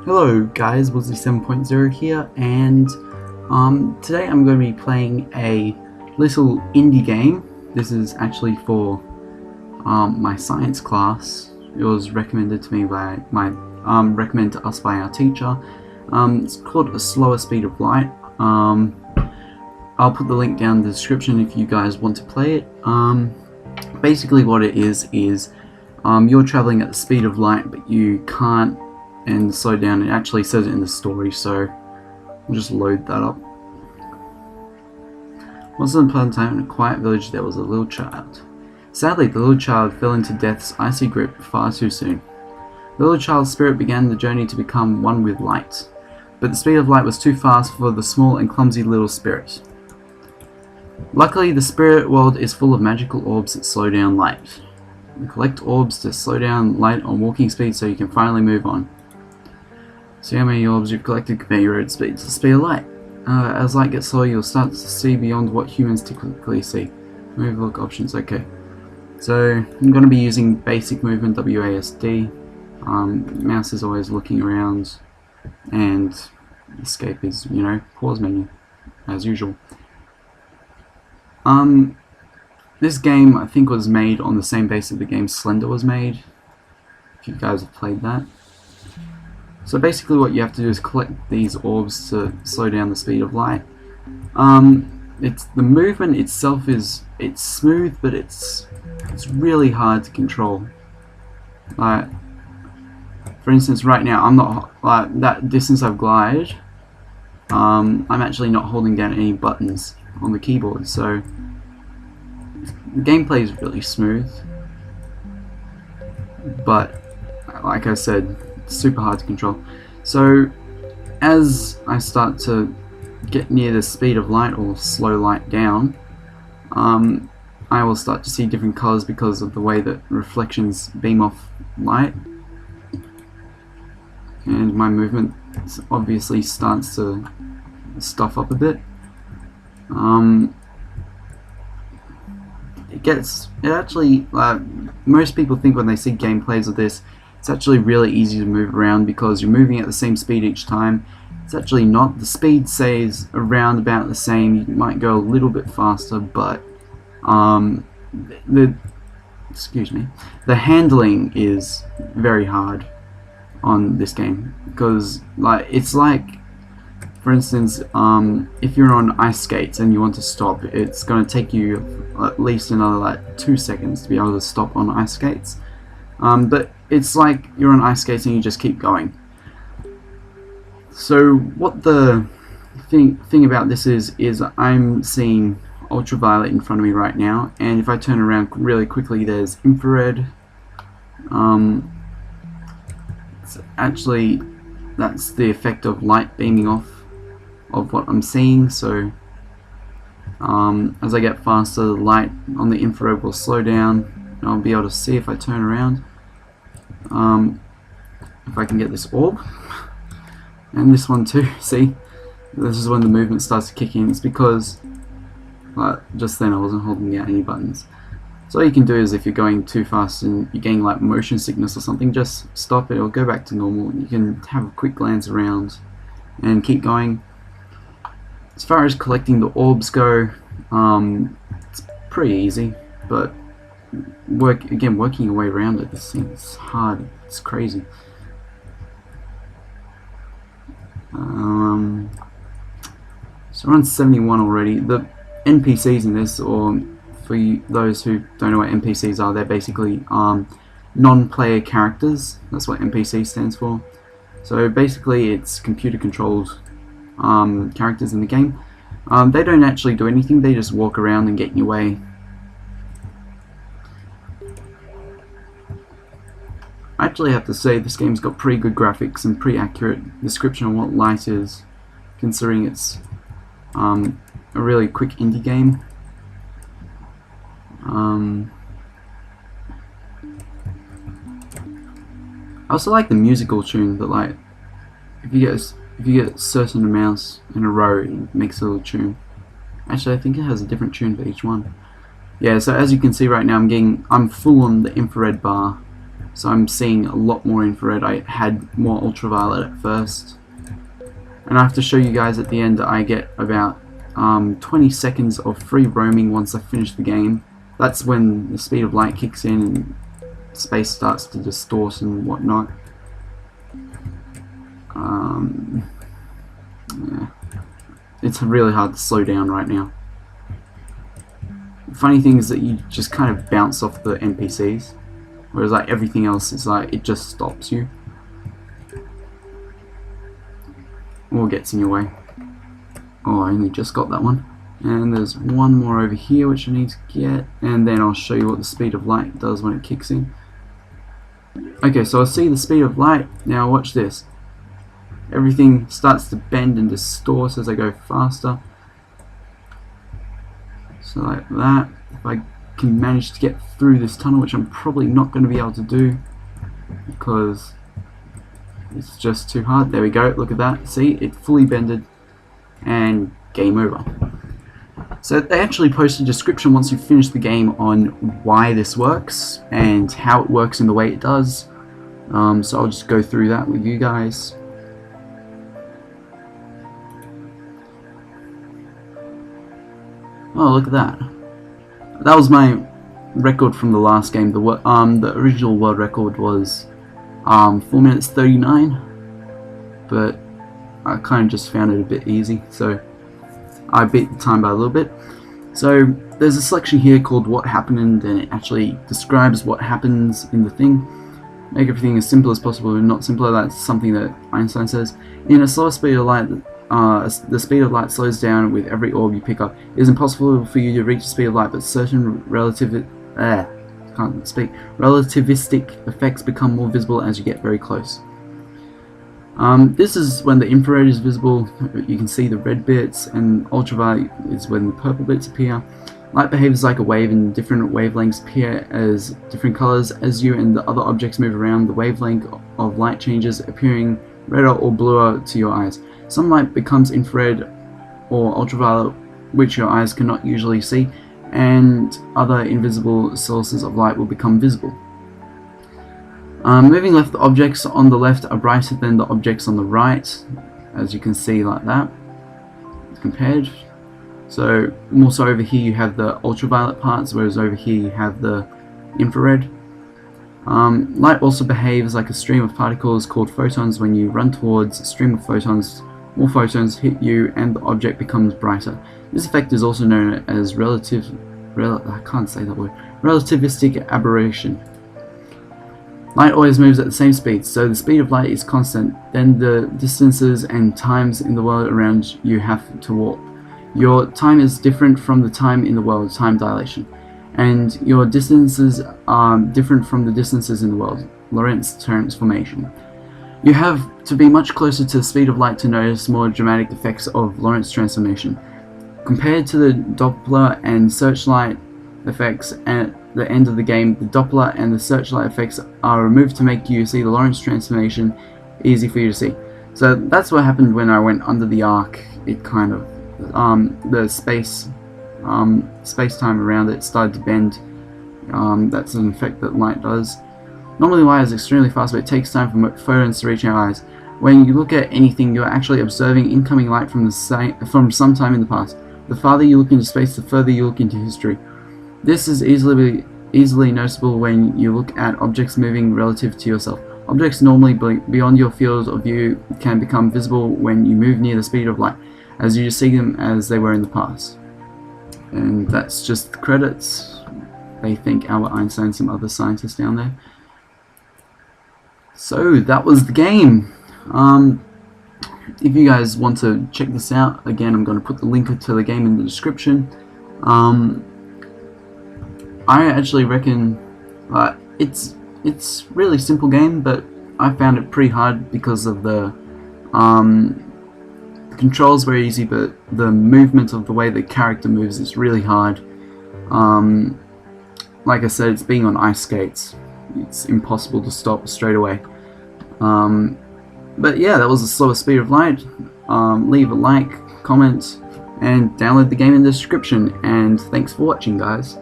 Hello guys, Woosley 7.0 here, and today I'm going to be playing a little indie game. This is actually for my science class. It was recommended to me by recommended to us by our teacher. It's called A Slower Speed of Light. I'll put the link down in the description if you guys want to play it. Basically what it is you're traveling at the speed of light, but you can't and slow down. It actually says it in the story, so we'll just load that up. Once upon a time in a quiet village there was a little child. Sadly, the little child fell into death's icy grip far too soon. The little child's spirit began the journey to become one with light, but the speed of light was too fast for the small and clumsy little spirit. Luckily, the spirit world is full of magical orbs that slow down light. You collect orbs to slow down light on walking speed so you can finally move on. See how many orbs you've collected compare your road speed to the speed of light. As light gets slower, you'll start to see beyond what humans typically see. Move look options, okay. So I'm going to be using basic movement, WASD. Mouse is always looking around, and escape is, pause menu, as usual. This game I think was made on the same base that the game Slender was made, if you guys have played that. So basically what you have to do is collect these orbs to slow down the speed of light. The movement itself it's smooth, but it's really hard to control. For instance, right now I'm not that distance I've glided. I'm actually not holding down any buttons on the keyboard, so the gameplay is really smooth. But like I said, super hard to control. So as I start to get near the speed of light or slow light down, I will start to see different colors because of the way that reflections beam off light, and my movement obviously starts to stuff up a bit. Most people think when they see gameplays of this, it's actually really easy to move around because you're moving at the same speed each time. It's actually not. The speed stays around about the same. You might go a little bit faster, but the handling is very hard on this game because it's like, for instance, if you're on ice skates and you want to stop, it's going to take you at least another 2 seconds to be able to stop on ice skates. But it's like you're on ice skates and you just keep going. So what the thing about this is I'm seeing ultraviolet in front of me right now, and if I turn around really quickly, there's infrared. That's the effect of light beaming off of what I'm seeing. So as I get faster, the light on the infrared will slow down, and I'll be able to see if I turn around. If I can get this orb, and this one too. See, this is when the movement starts to kick in. It's because just then I wasn't holding down any buttons. So all you can do is, if you're going too fast and you're getting motion sickness or something, just stop it or go back to normal. You can have a quick glance around and keep going. As far as collecting the orbs go, it's pretty easy, but working your way around it, this thing is hard. It's crazy. So we're on 71 already. The NPCs in this, or for those who don't know what NPCs are, they're basically non-player characters. That's what NPC stands for. So basically it's computer-controlled characters in the game. They don't actually do anything, they just walk around and get in your way. I actually have to say this game's got pretty good graphics and pretty accurate description on what light is, considering it's a really quick indie game. I also like the musical tune that, if you get certain amounts in a row, it makes a little tune. Actually, I think it has a different tune for each one. Yeah, so as you can see right now, I'm full on the infrared bar. so I'm seeing a lot more infrared. I had more ultraviolet at first, and I have to show you guys at the end that I get about 20 seconds of free roaming once I finish the game. That's when the speed of light kicks in and space starts to distort and whatnot. Yeah. It's really hard to slow down right now. The funny thing is that you just kind of bounce off the NPCs, whereas like everything else is like it just stops you or gets in your way. Oh, I only just got that one. And there's one more over here which I need to get, and then I'll show you what the speed of light does when it kicks in. Okay, so I see the speed of light. Now watch this. Everything starts to bend and distort as I go faster. So like that. If I can manage to get through this tunnel, which I'm probably not going to be able to do because it's just too hard. There we go, look at that. See, it fully bended and game over. So they actually post a description once you finish the game on why this works and how it works in the way it does. So I'll just go through that with you guys. Oh, look at that. That was my record from the last game. The original world record was 4 minutes 39, but I kind of just found it a bit easy, so I beat the time by a little bit. So there's a selection here called What Happened, and it actually describes what happens in the thing. Make everything as simple as possible and not simpler. That's something that Einstein says. In a slower speed of light, the speed of light slows down with every orb you pick up. It is impossible for you to reach the speed of light, but certain relativistic effects become more visible as you get very close. This is when the infrared is visible. You can see the red bits, and ultraviolet is when the purple bits appear. Light behaves like a wave, and different wavelengths appear as different colors. As you and the other objects move around, the wavelength of light changes, appearing redder or bluer to your eyes. Some light becomes infrared or ultraviolet, which your eyes cannot usually see, and other invisible sources of light will become visible. Moving left, the objects on the left are brighter than the objects on the right, as you can see like that, compared. So more so over here you have the ultraviolet parts, whereas over here you have the infrared. Light also behaves like a stream of particles called photons. When you run towards a stream of photons, more photons hit you and the object becomes brighter. This effect is also known as relativistic aberration. Light always moves at the same speed, so the speed of light is constant. Then the distances and times in the world around you have to warp. Your time is different from the time in the world, time dilation, and your distances are different from the distances in the world, Lorentz transformation. You have to be much closer to the speed of light to notice more dramatic effects of Lorentz transformation. Compared to the Doppler and searchlight effects at the end of the game, the Doppler and the searchlight effects are removed to make you see the Lorentz transformation easy for you to see. So that's what happened when I went under the arc. It kind of the space-time around it started to bend. That's an effect that light does. Normally light is extremely fast, but it takes time for photons to reach our eyes. When you look at anything, you're actually observing incoming light from some time in the past. The farther you look into space, the further you look into history. This is easily noticeable when you look at objects moving relative to yourself. Objects normally beyond your field of view can become visible when you move near the speed of light, as you just see them as they were in the past. And that's just the credits. They thank Albert Einstein and some other scientists down there. So that was the game. If you guys want to check this out, again, I'm going to put the link to the game in the description. I actually reckon it's really simple game, but I found it pretty hard because of the controls were easy, but the movement of the way the character moves is really hard. Like I said, it's being on ice skates. It's impossible to stop straight away. But yeah, that was the slower speed of light. Leave a like, comment, and download the game in the description. And thanks for watching, guys.